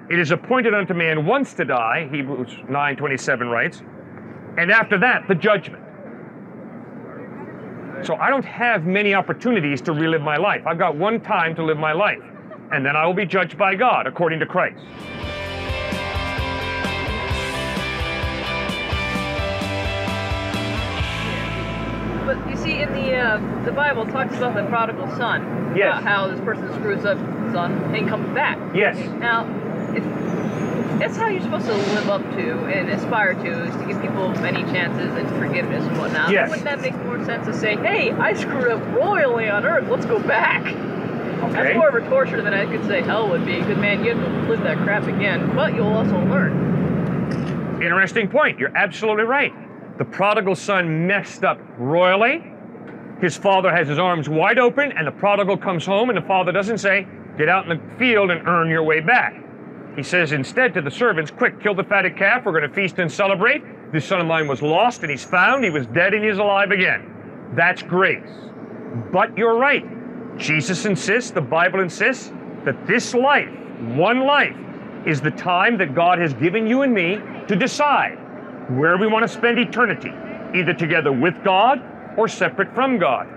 It is appointed unto man once to die, Hebrews 9:27 writes, and after that, the judgment. So I don't have many opportunities to relive my life. I've got one time to live my life, and then I will be judged by God according to Christ. But you see, in the Bible, it talks about the prodigal son. Yes. About how this person screws up his son and comes back. Yes. Now, if that's how you're supposed to live up to and aspire to, is to give people many chances and forgiveness and whatnot. Yes. Wouldn't that make more sense to say, hey, I screwed up royally on earth, let's go back? Okay. That's more of a torture than I could say hell would be, because man, you have to live that crap again, but you'll also learn. Interesting point. You're absolutely right. The prodigal son messed up royally. His father has his arms wide open, and the prodigal comes home, and the father doesn't say, get out in the field and earn your way back. He says instead to the servants, quick, kill the fatted calf, we're going to feast and celebrate. This son of mine was lost, and he's found. He was dead, and he's alive again. That's grace. But you're right. Jesus insists, the Bible insists, that this life, one life, is the time that God has given you and me to decide where we want to spend eternity, either together with God or separate from God.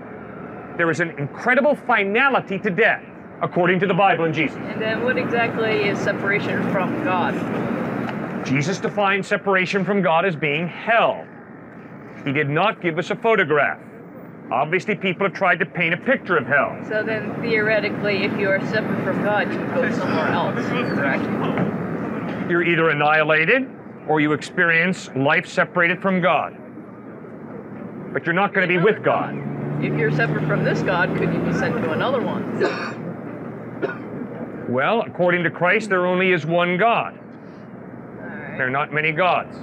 There is an incredible finality to death, according to the Bible and Jesus. And then what exactly is separation from God? Jesus defined separation from God as being hell. He did not give us a photograph. Obviously, people have tried to paint a picture of hell. So then, theoretically, if you are separate from God, you go somewhere else, correct? You're either annihilated, or you experience life separated from God. But you're not going to be with God. If you're separate from this God, could you be sent to another one? Well, according to Christ, there only is one God. Alright. There are not many gods.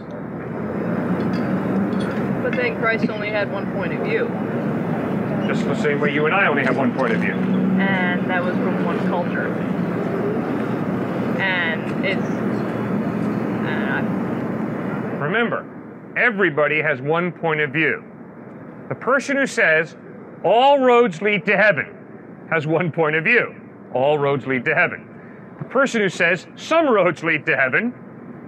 But then Christ only had one point of view. Just the same way you and I only have one point of view. And that was from one culture. And it's... Remember, everybody has one point of view. The person who says, all roads lead to heaven, has one point of view. All roads lead to heaven. The person who says, some roads lead to heaven,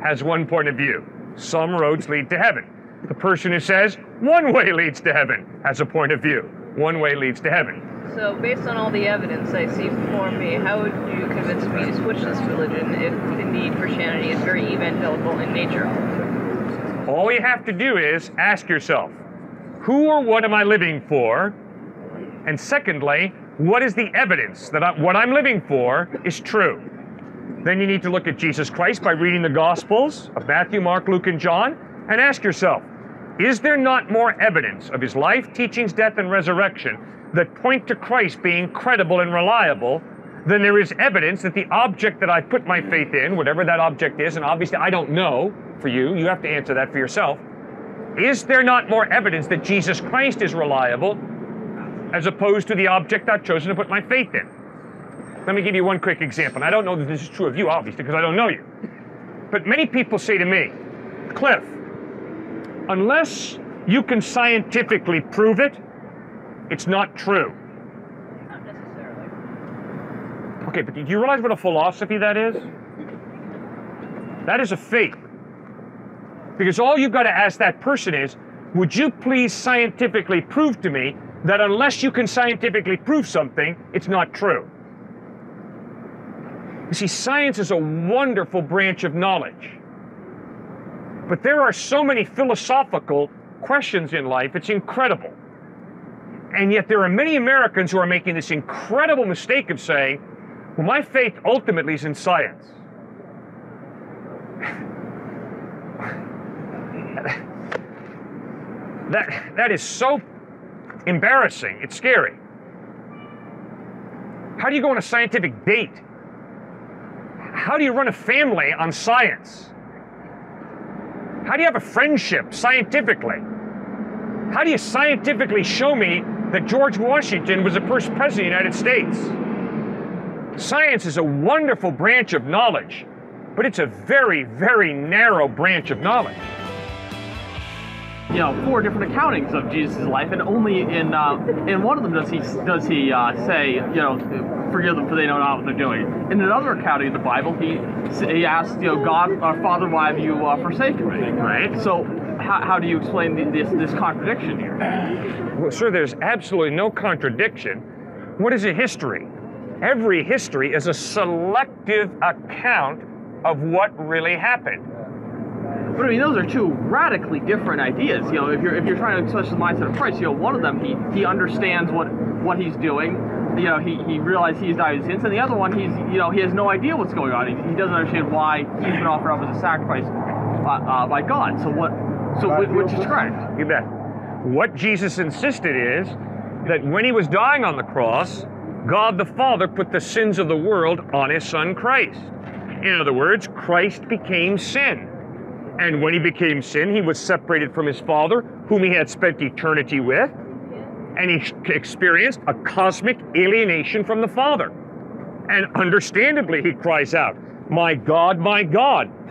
has one point of view. Some roads lead to heaven. The person who says, one way leads to heaven, has a point of view. One way leads to heaven. So, based on all the evidence I see before me, how would you convince me to switch this religion if indeed Christianity is very evangelical in nature? All you have to do is ask yourself, who or what am I living for? And secondly, what is the evidence that what I'm living for is true? Then you need to look at Jesus Christ by reading the Gospels of Matthew, Mark, Luke, and John, and ask yourself, is there not more evidence of his life, teachings, death, and resurrection that point to Christ being credible and reliable than there is evidence that the object that I put my faith in, whatever that object is, and obviously I don't know for you, you have to answer that for yourself, is there not more evidence that Jesus Christ is reliable as opposed to the object I've chosen to put my faith in? Let me give you one quick example. And I don't know that this is true of you, obviously, because I don't know you. But many people say to me, Cliff, unless you can scientifically prove it, it's not true. Not necessarily. Okay, but do you realize what a philosophy that is? That is a faith. Because all you've got to ask that person is, would you please scientifically prove to me that unless you can scientifically prove something, it's not true? You see, science is a wonderful branch of knowledge. But there are so many philosophical questions in life, it's incredible. And yet there are many Americans who are making this incredible mistake of saying, well, my faith ultimately is in science. That is so embarrassing. It's scary. How do you go on a scientific date? How do you run a family on science? How do you have a friendship scientifically? How do you scientifically show me that George Washington was the first president of the United States? Science is a wonderful branch of knowledge, but it's a very, very narrow branch of knowledge. 4 different accountings of Jesus' life, and only in one of them does he say, forgive them for they know not what they're doing. In another accounting of the Bible, he asks, God, our Father, why have you forsaken me? Right. So how do you explain this contradiction here? Well, sir, there's absolutely no contradiction. What is a history? Every history is a selective account of what really happened. But I mean, those are 2 radically different ideas. If you're trying to express the mindset of Christ, one of them he understands what he's doing. He realizes he's died his sins, and the other one he has no idea what's going on. He doesn't understand why he's been offered up as a sacrifice by God. So which is correct? You bet. What Jesus insisted is that when he was dying on the cross, God the Father put the sins of the world on his Son Christ. In other words, Christ became sin. And when he became sin, he was separated from his Father, whom he had spent eternity with, and he experienced a cosmic alienation from the Father. And understandably, he cries out, my God,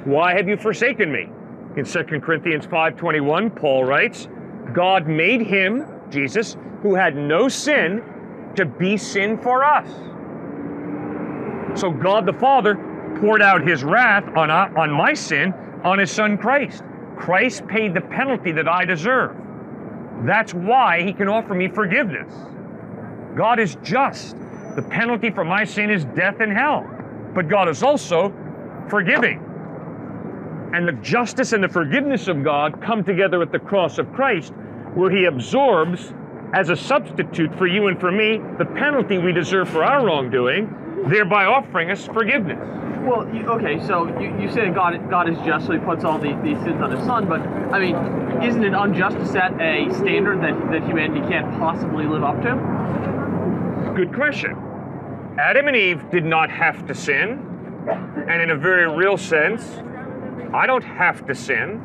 why have you forsaken me? In 2 Corinthians 5:21, Paul writes, God made him, Jesus, who had no sin, to be sin for us. So God the Father poured out his wrath on my sin on his Son Christ. Christ paid the penalty that I deserve. That's why he can offer me forgiveness. God is just. The penalty for my sin is death and hell. But God is also forgiving. And the justice and the forgiveness of God come together at the cross of Christ, where he absorbs, as a substitute for you and for me, the penalty we deserve for our wrongdoing, thereby offering us forgiveness. Well, okay, so you say God is just, so he puts all these sins on his Son, but, I mean, isn't it unjust to set a standard that humanity can't possibly live up to? Good question. Adam and Eve did not have to sin, and in a very real sense, I don't have to sin,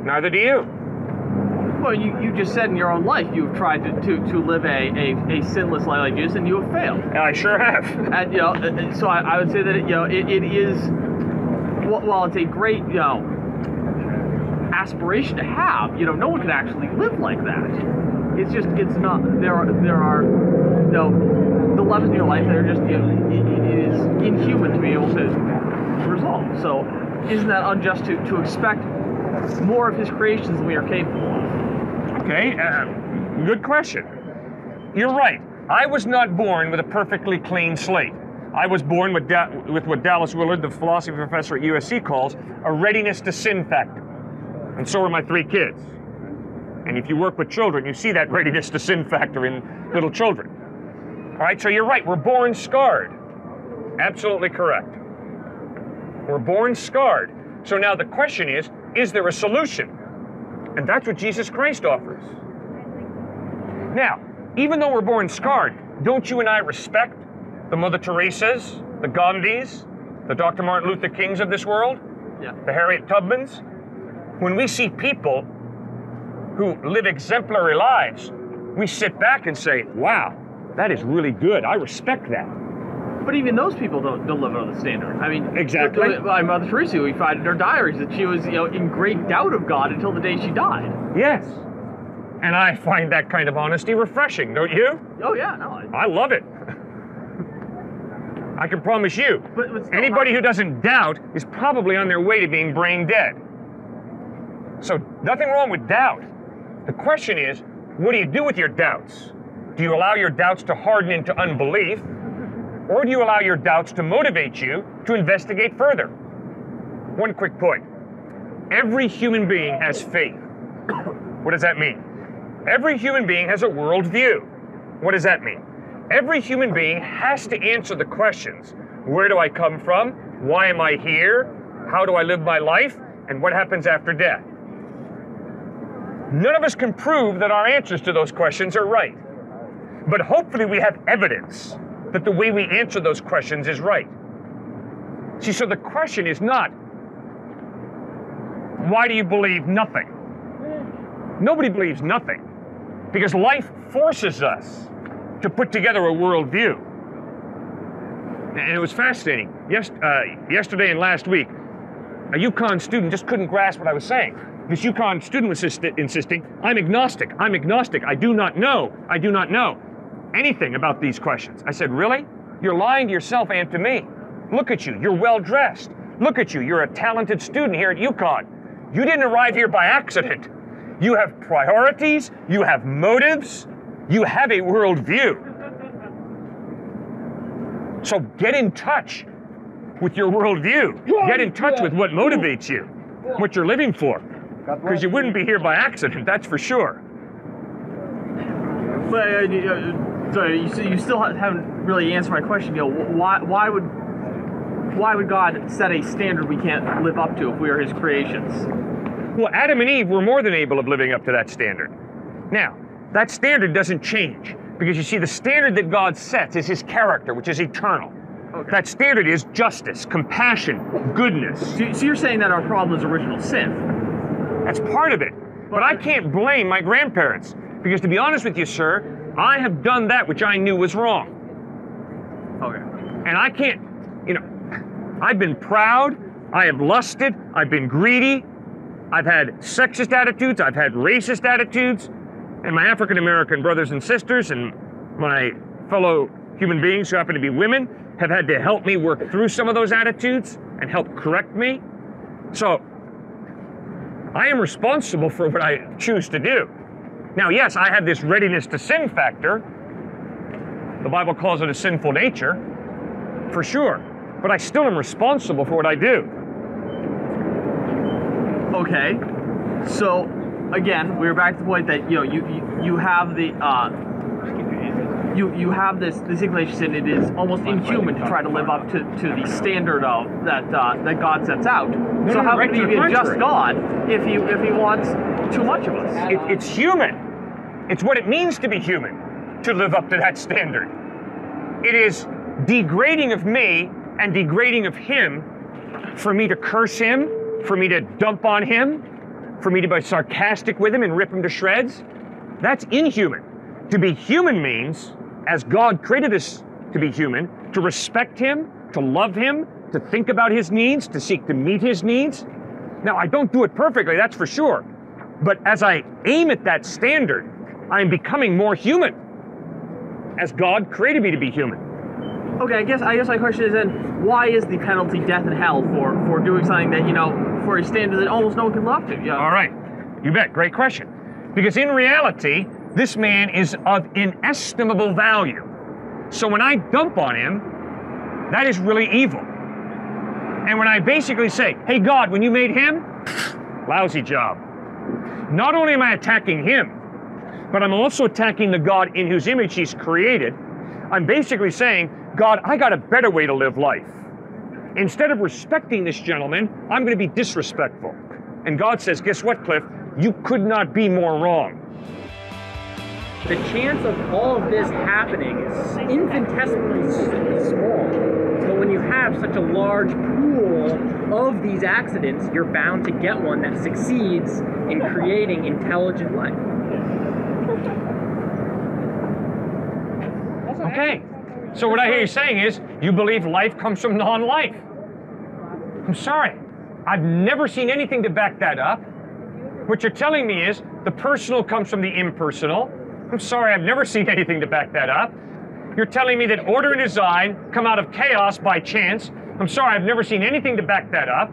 neither do you. Well, you just said in your own life you've tried to live a sinless life like Jesus, and you have failed. I sure have. And so I would say that it is, while it's a great aspiration to have, no one can actually live like that. It's not. There are the levels in your life that are just it is inhuman to be able to resolve. So isn't that unjust to expect more of his creations than we are capable of? Okay, good question. You're right. I was not born with a perfectly clean slate. I was born with what Dallas Willard, the philosophy professor at USC, calls a readiness to sin factor. And so are my 3 kids. And if you work with children, you see that readiness to sin factor in little children. All right, so you're right. We're born scarred. Absolutely correct. We're born scarred. So now the question is there a solution? And that's what Jesus Christ offers. Now, even though we're born scarred, don't you and I respect the Mother Teresas, the Gandhis, the Dr. Martin Luther Kings of this world, the Harriet Tubmans? When we see people who live exemplary lives, we sit back and say, wow, that is really good. I respect that. But even those people don't live up to the standard. I mean, exactly. My Mother Teresa, we find in her diaries that she was, in great doubt of God until the day she died. Yes. And I find that kind of honesty refreshing, don't you? Oh yeah, no. I love it. I can promise you, but anybody who doesn't doubt is probably on their way to being brain dead. So nothing wrong with doubt. The question is, what do you do with your doubts? Do you allow your doubts to harden into unbelief? Or do you allow your doubts to motivate you to investigate further? One quick point. Every human being has faith. What does that mean? Every human being has a worldview. What does that mean? Every human being has to answer the questions. Where do I come from? Why am I here? How do I live my life? And what happens after death? None of us can prove that our answers to those questions are right. But hopefully we have evidence that the way we answer those questions is right. See, so the question is not, why do you believe nothing? Nobody believes nothing, because life forces us to put together a worldview. And it was fascinating. Yesterday and last week, a UConn student just couldn't grasp what I was saying. This UConn student was insisting, I'm agnostic, I'm agnostic, I do not know anything about these questions. I said, really? You're lying to yourself and to me. Look at you, you're well dressed. Look at you, you're a talented student here at UConn. You didn't arrive here by accident. You have priorities, you have motives, you have a worldview. So get in touch with your worldview. Get in touch with what motivates you, what you're living for. Because you wouldn't be here by accident, that's for sure. But sorry, you still haven't really answered my question. Why would God set a standard we can't live up to if we are His creations? Well, Adam and Eve were more than able of living up to that standard. Now, that standard doesn't change, because you see, the standard that God sets is His character, which is eternal. Okay. That standard is justice, compassion, goodness. So you're saying that our problem is original sin? That's part of it. But I can't blame my grandparents, because to be honest with you, sir, I have done that which I knew was wrong. Okay. And I can't, I've been proud, I have lusted, I've been greedy, I've had sexist attitudes, I've had racist attitudes, and my African American brothers and sisters and my fellow human beings who happen to be women have had to help me work through some of those attitudes and help correct me. So I am responsible for what I choose to do. Now, yes, I have this readiness to sin factor. The Bible calls it a sinful nature, for sure. But I still am responsible for what I do. Okay. So, again, we're back to the point that you have the you have this inclination sin. It is almost inhuman to try to live up to the standard of that God sets out. So how can He be a just God if he wants too much of us? It's human. It's what it means to be human, to live up to that standard. It is degrading of me and degrading of Him for me to curse Him, for me to dump on Him, for me to be sarcastic with Him and rip Him to shreds. That's inhuman. To be human means, as God created us to be human, to respect Him, to love Him, to think about His needs, to seek to meet His needs. Now, I don't do it perfectly, that's for sure. But as I aim at that standard, I am becoming more human, as God created me to be human. Okay, I guess my question is then, why is the penalty death and hell for doing something that, for a standard that almost no one can live up to? Yeah. All right, you bet, great question. Because in reality, this man is of inestimable value. So when I dump on him, that is really evil. And when I basically say, hey God, when you made him, lousy job. Not only am I attacking him, but I'm also attacking the God in whose image he's created. I'm basically saying, God, I got a better way to live life. Instead of respecting this gentleman, I'm going to be disrespectful. And God says, guess what, Cliff? You could not be more wrong. The chance of all of this happening is infinitesimally small. But when you have such a large pool of these accidents, you're bound to get one that succeeds in creating intelligent life. Okay, so what I hear you saying is, you believe life comes from non-life. I'm sorry, I've never seen anything to back that up. What you're telling me is, the personal comes from the impersonal. I'm sorry, I've never seen anything to back that up. You're telling me that order and design come out of chaos by chance. I'm sorry, I've never seen anything to back that up.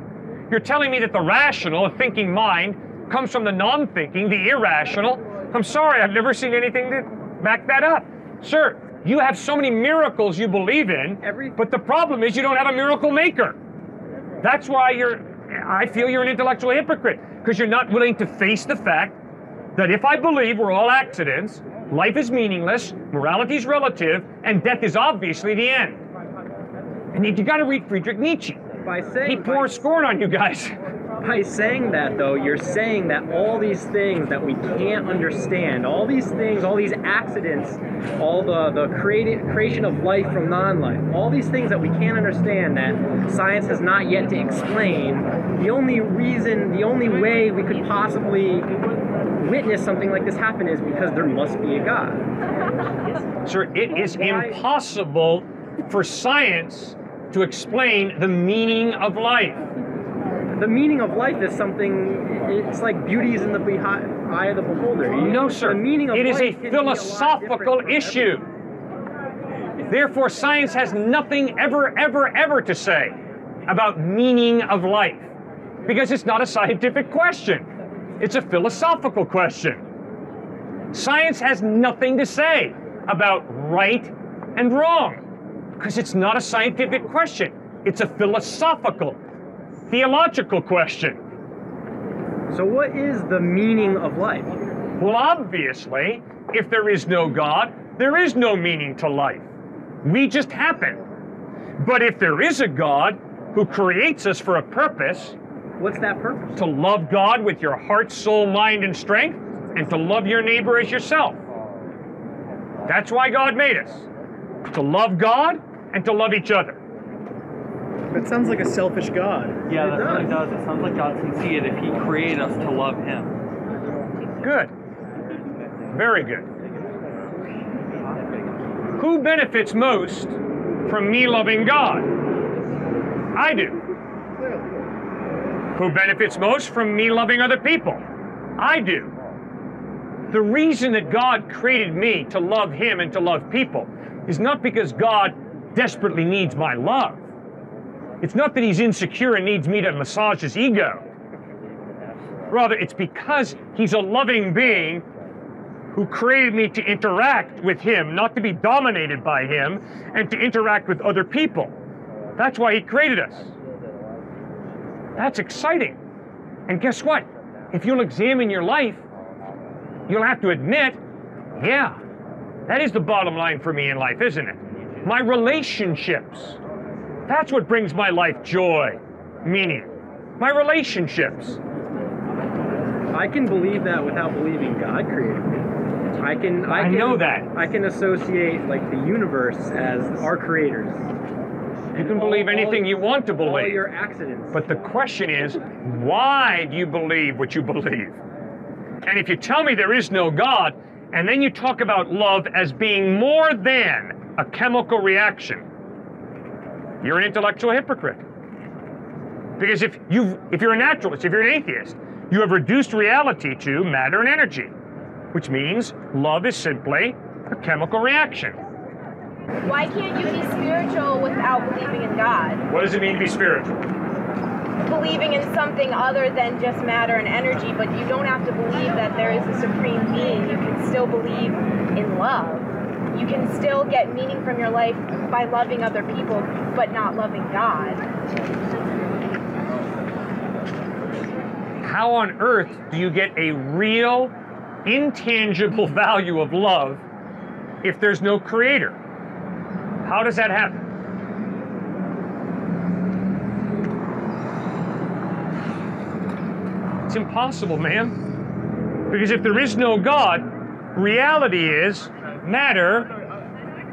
You're telling me that the rational, a thinking mind, comes from the non-thinking, the irrational. I'm sorry, I've never seen anything to back that up. Sir, you have so many miracles you believe in, but the problem is you don't have a miracle maker. That's why I feel you're an intellectual hypocrite, because you're not willing to face the fact that if I believe we're all accidents, life is meaningless, morality is relative, and death is obviously the end. And you got to read Friedrich Nietzsche. He pours scorn on you guys. By saying that, though, you're saying that all these things that we can't understand, all these things, all these accidents, all the creation of life from non-life, all these things that we can't understand that science has not yet to explain, the only way we could possibly witness something like this happen is because there must be a God. Sir, it is impossible for science to explain the meaning of life. the meaning of life is something, it's like beauty is in the eye of the beholder. No, sir. The meaning of it is life a can be philosophical lot different from issue. Therefore, science has nothing ever to say about meaning of life, because it's not a scientific question. It's a philosophical question. Science has nothing to say about right and wrong, because it's not a scientific question. It's a philosophical, theological question. So what is the meaning of life? Well, obviously, if there is no God, there is no meaning to life. We just happen. But if there is a God who creates us for a purpose, What's that purpose? to love God with your heart, soul, mind, and strength, and to love your neighbor as yourself. That's why God made us. To love God and to love each other. It sounds like a selfish God. Yeah, that's what it does. It sounds like God's conceited if He created us to love Him. Good. Very good. Who benefits most from me loving God? I do. Who benefits most from me loving other people? I do. The reason that God created me to love Him and to love people is not because God desperately needs my love. It's not that He's insecure and needs me to massage His ego. Rather, it's because He's a loving being who created me to interact with Him, not to be dominated by Him, and to interact with other people. That's why He created us. That's exciting. And guess what? If you'll examine your life, you'll have to admit, yeah, that is the bottom line for me in life, isn't it? My relationships. That's what brings my life joy, meaning. My relationships. I can believe that without believing God created me. I know that. I can associate like the universe as our creators. You can believe anything you want to believe. All your accidents. But the question is, why do you believe what you believe? And if you tell me there is no God, and then you talk about love as being more than a chemical reaction, you're an intellectual hypocrite. Because if you're a naturalist, if you're an atheist, you have reduced reality to matter and energy, which means love is simply a chemical reaction. Why can't you be spiritual without believing in God? What does it mean to be spiritual? Believing in something other than just matter and energy, but you don't have to believe that there is a supreme being. You can still believe in love. You can still get meaning from your life by loving other people, but not loving God. How on earth do you get a real, intangible value of love if there's no creator? How does that happen? It's impossible, man. Because if there is no God, reality is matter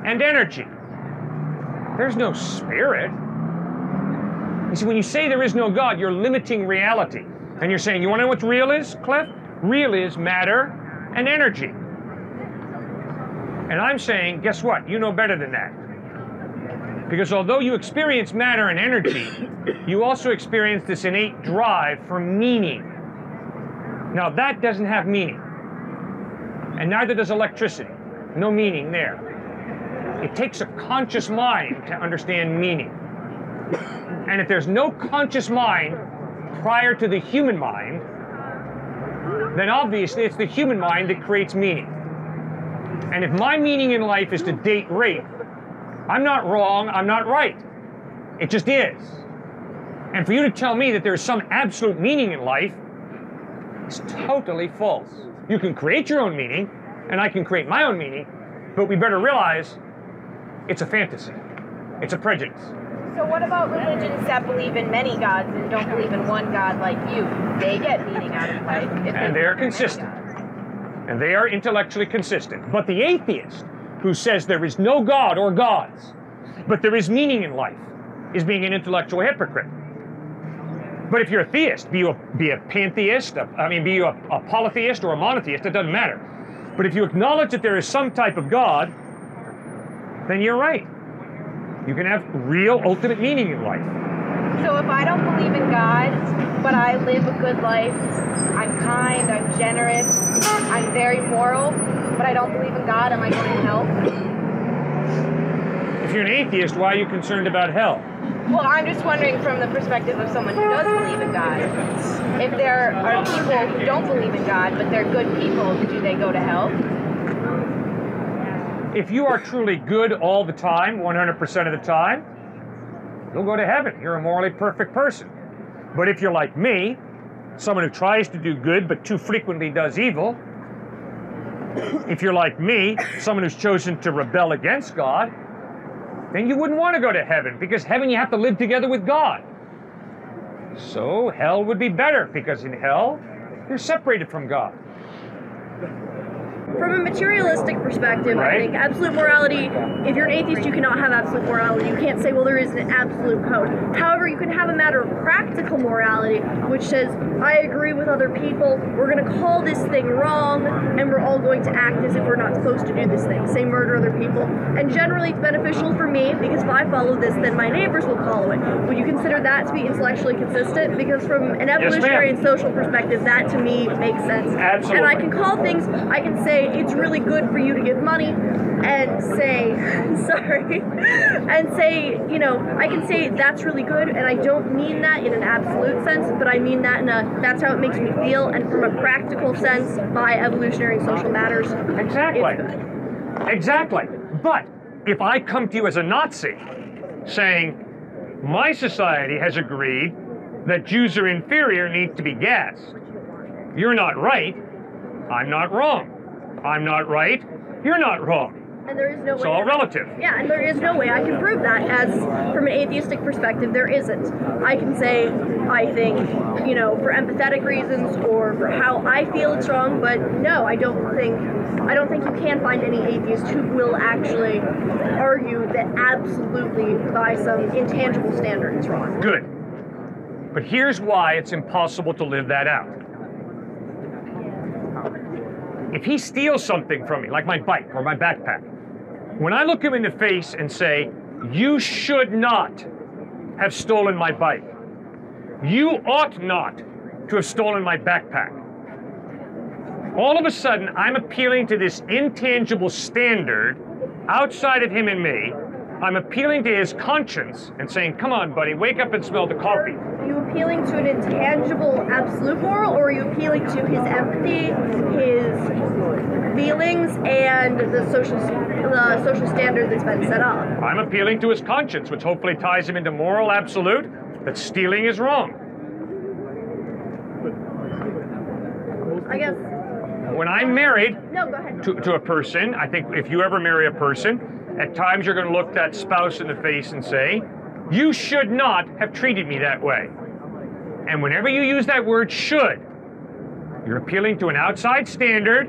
and energy. There's no spirit. You see, when you say there is no God, you're limiting reality. And you're saying, you want to know what real is, Cliff? Real is matter and energy. And I'm saying, guess what? You know better than that. Because although you experience matter and energy, you also experience this innate drive for meaning. Now that doesn't have meaning. And neither does electricity. No meaning there. It takes a conscious mind to understand meaning. And if there's no conscious mind prior to the human mind, then obviously it's the human mind that creates meaning. And if my meaning in life is to date rape, I'm not wrong, I'm not right. It just is. And for you to tell me that there's some absolute meaning in life is totally false. You can create your own meaning, and I can create my own meaning, but we better realize it's a fantasy. It's a prejudice. So what about religions that believe in many gods and don't believe in one God like you? They get meaning out of life. And they are consistent. And they are intellectually consistent. But the atheist who says there is no God or gods, but there is meaning in life, is being an intellectual hypocrite. But if you're a theist, be you a pantheist, be you a polytheist or a monotheist, it doesn't matter. But if you acknowledge that there is some type of God, then you're right. You can have real ultimate meaning in life. So if I don't believe in God, but I live a good life, I'm kind, I'm generous, I'm very moral, but I don't believe in God, am I going to hell? If you're an atheist, why are you concerned about hell? Well, I'm just wondering from the perspective of someone who does believe in God. If there are people who don't believe in God, but they're good people, do they go to hell? If you are truly good all the time, 100% of the time, you'll go to heaven. You're a morally perfect person. But if you're like me, someone who tries to do good but too frequently does evil, if you're like me, someone who's chosen to rebel against God, then you wouldn't want to go to heaven, because heaven you have to live together with God. So hell would be better, because in hell, you're separated from God. From a materialistic perspective, Right. I think absolute morality, if you're an atheist, you cannot have absolute morality. You can't say, well, there is an absolute code. However, you can have a matter of practical morality, which says, I agree with other people, we're going to call this thing wrong, and we're all going to act as if we're not supposed to do this thing, say murder other people. And generally, it's beneficial for me, because if I follow this, then my neighbors will follow it. Would you consider that to be intellectually consistent? Because from an evolutionary and social perspective, that to me makes sense. Absolutely. And I can call things, I can say, it's really good for you to give money, and say, sorry, and say, you know, I can say that's really good, and I don't mean that in an absolute sense, but I mean that in a, that's how it makes me feel, and from a practical sense, by evolutionary and social matters, Exactly. it's good. Exactly. But if I come to you as a Nazi saying, my society has agreed that Jews are inferior, need to be gassed. You're not right. I'm not wrong. I'm not right. You're not wrong. And there is no It's way. all relative. Yeah, and there is no way I can prove that, as from an atheistic perspective, there isn't. I can say, I think, you know, for empathetic reasons or for how I feel it's wrong, but no, I don't think you can find any atheist who will actually argue that absolutely by some intangible standard it's wrong. Good. But here's why it's impossible to live that out. If he steals something from me, like my bike or my backpack, when I look him in the face and say, you should not have stolen my bike, you ought not to have stolen my backpack, all of a sudden I'm appealing to this intangible standard outside of him and me. I'm appealing to his conscience and saying, come on, buddy, wake up and smell the coffee. Are you appealing to an intangible absolute moral, or are you appealing to his empathy, his feelings, and the social standard that's been set up? I'm appealing to his conscience, which hopefully ties him into moral absolute, that stealing is wrong. I guess. When I'm married No, go ahead. to a person, I think if you ever marry a person, at times you're going to look that spouse in the face and say, you should not have treated me that way. And whenever you use that word should, you're appealing to an outside standard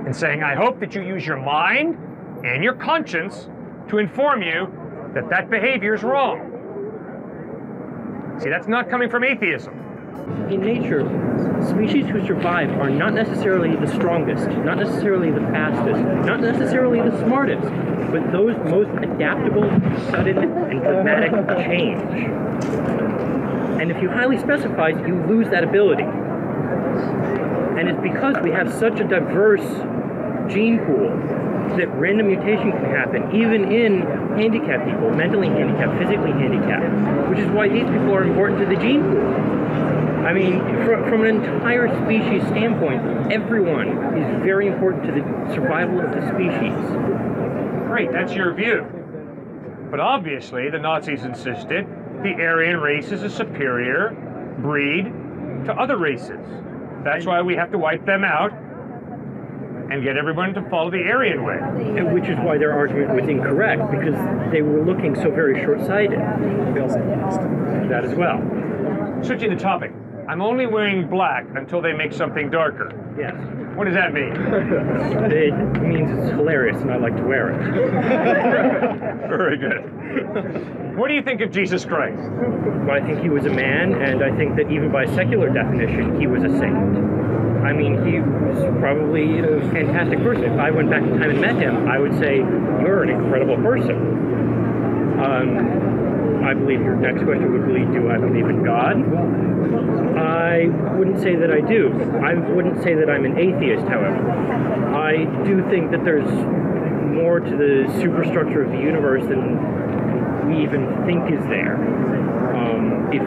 and saying, I hope that you use your mind and your conscience to inform you that that behavior is wrong. See, that's not coming from atheism. In nature, species who survive are not necessarily the strongest, not necessarily the fastest, not necessarily the smartest, but those most adaptable, sudden, and dramatic change. And if you highly specify, you lose that ability. And it's because we have such a diverse gene pool that random mutation can happen, even in handicapped people, mentally handicapped, physically handicapped, which is why these people are important to the gene pool. I mean, from an entire species standpoint, everyone is very important to the survival of the species. Great, that's your view. But obviously, the Nazis insisted the Aryan race is a superior breed to other races. That's why we have to wipe them out and get everyone to follow the Aryan way. And which is why their argument was incorrect, because they were looking so very short-sighted. That as well. Switching the topic, I'm only wearing black until they make something darker. Yes. What does that mean? It means it's hilarious and I like to wear it. Very good. What do you think of Jesus Christ? Well, I think he was a man, and I think that even by secular definition, he was a saint. I mean, he was probably a fantastic person. If I went back in time and met him, I would say, you're an incredible person. I believe your next question would be, do I believe in God? I wouldn't say that I do. I wouldn't say that I'm an atheist, however. I do think that there's more to the superstructure of the universe than we even think is there. If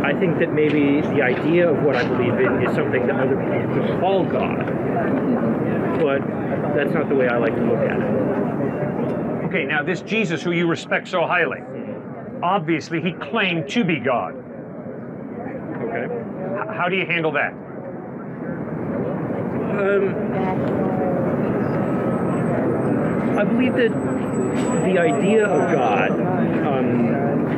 I think that maybe the idea of what I believe in is something that other people could call God, but that's not the way I like to look at it. Okay, now this Jesus who you respect so highly, obviously he claimed to be God. Okay. How do you handle that? I believe that the idea of God,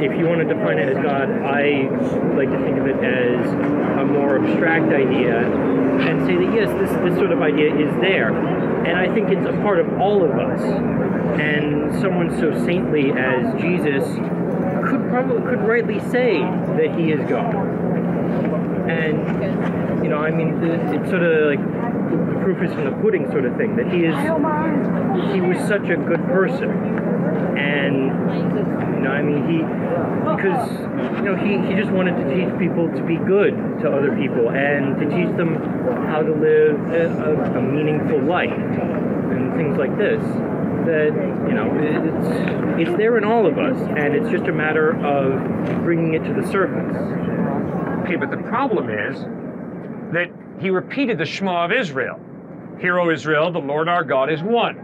if you want to define it as God, I like to think of it as a more abstract idea and say that yes, this sort of idea is there. And I think it's a part of all of us. And someone so saintly as Jesus could rightly say that he is God. And, you know, I mean, it's sort of like the proof is in the pudding sort of thing, that he was such a good person. And, you know, I mean, because, you know, he just wanted to teach people to be good to other people and to teach them how to live a meaningful life and things like this. That, you know, it's there in all of us, and it's just a matter of bringing it to the surface. Okay, but the problem is that he repeated the Shema of Israel. Hear, O Israel, the Lord our God is one.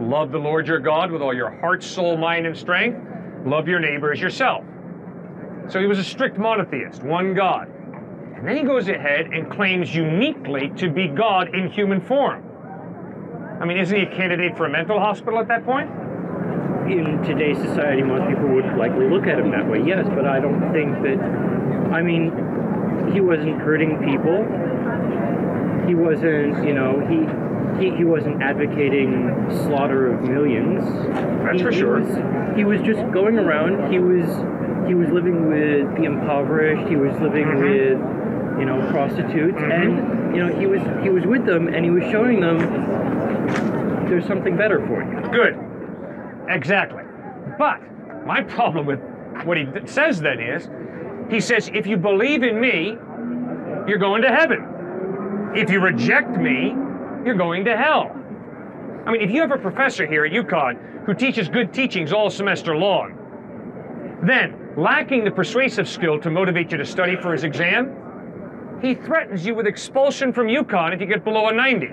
Love the Lord your God with all your heart, soul, mind, and strength. Love your neighbor as yourself. So he was a strict monotheist, one God. And then he goes ahead and claims uniquely to be God in human form. I mean, isn't he a candidate for a mental hospital at that point? In today's society, most people would likely look at him that way, yes, but I don't think that, I mean, he wasn't hurting people. He wasn't, you know, he wasn't advocating slaughter of millions. That's for sure. He was just going around. He was living with the impoverished. He was living with, you know, prostitutes, and you know, he was with them, and he was showing them there's something better for you. Good. Exactly. But my problem with what he says then is, he says, if you believe in me, you're going to heaven. If you reject me, you're going to hell. I mean, if you have a professor here at UConn who teaches good teachings all semester long, then, lacking the persuasive skill to motivate you to study for his exam, he threatens you with expulsion from UConn if you get below a 90.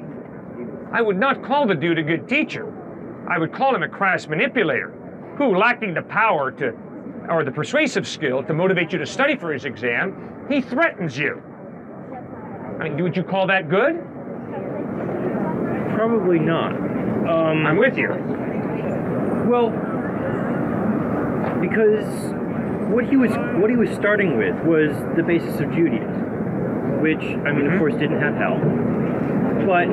I would not call the dude a good teacher. I would call him a crass manipulator who, lacking the power to, or the persuasive skill to motivate you to study for his exam, he threatens you. I mean, would you call that good? Probably not. I'm with you. Well, because what he was starting with was the basis of Judaism, which, I mean, of course, didn't have hell, but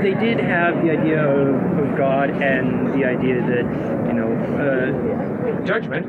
they did have the idea of God and the idea that, you know, judgment.